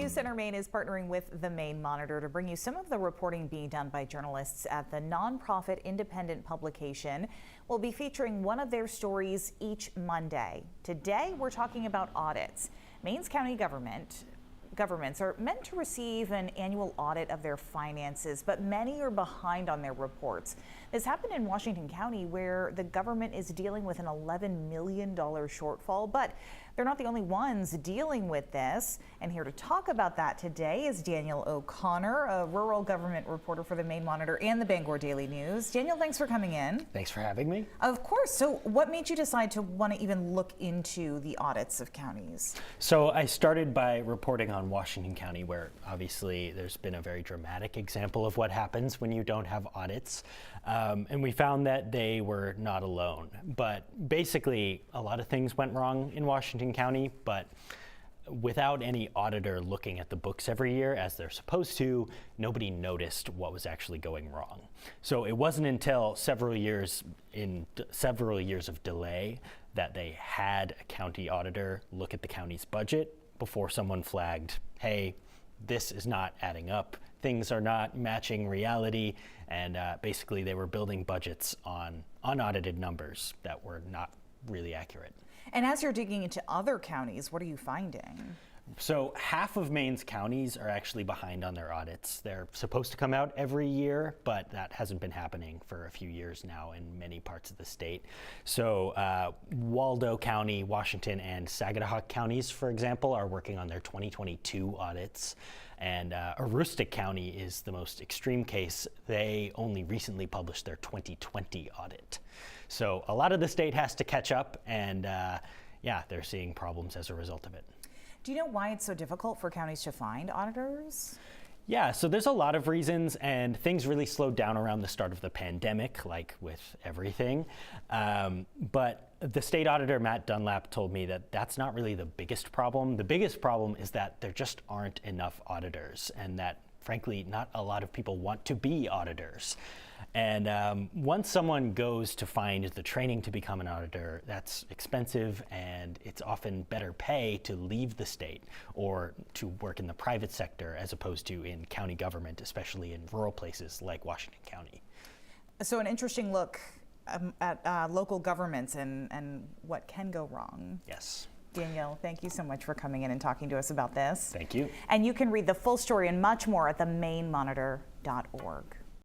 News Center Maine is partnering with the-maine-monitor to bring you some of the reporting being done by journalists at the nonprofit independent publication. We'll be featuring one of their stories each Monday. Today, we're talking about audits. Maine's county governments are meant to receive an annual audit of their finances, but many are behind on their reports. This happened in Washington County, where the government is dealing with an $11 million shortfall, but they're not the only ones dealing with this. And here to talk about that today is Daniel O'Connor, a rural government reporter for the Maine-Monitor and the Bangor Daily News. Daniel, thanks for coming in. Thanks for having me. Of course. So what made you decide to want to even look into the audits of counties? So I started by reporting on Washington County, where obviously there's been a very dramatic example of what happens when you don't have audits. And we found that they were not alone. But basically, a lot of things went wrong in Washington County, but without any auditor looking at the books every year as they're supposed to, nobody noticed what was actually going wrong. So it wasn't until several years of delay that they had a county auditor look at the county's budget before someone flagged, hey, this is not adding up. Things are not matching reality. And basically they were building budgets on unaudited numbers that were not really accurate. And as you're digging into other counties, what are you finding? So half of Maine's counties are actually behind on their audits. They're supposed to come out every year, but that hasn't been happening for a few years now in many parts of the state. So Waldo County, Washington, and Saginaw counties, for example, are working on their 2022 audits. And Aroostook County is the most extreme case. They only recently published their 2020 audit. So a lot of the state has to catch up, and yeah, they're seeing problems as a result of it. Do you know why it's so difficult for counties to find auditors? Yeah, so there's a lot of reasons, and things really slowed down around the start of the pandemic, like with everything. But the state auditor, Matt Dunlap, told me that that's not really the biggest problem. The biggest problem is that there just aren't enough auditors, and that, frankly, not a lot of people want to be auditors. And once someone goes to find the training to become an auditor, that's expensive, and it's often better pay to leave the state or to work in the private sector as opposed to in county government, especially in rural places like Washington County. So an interesting look at local governments and what can go wrong. Yes. Danielle, thank you so much for coming in and talking to us about this. Thank you. And you can read the full story and much more at the-maine-monitor.org.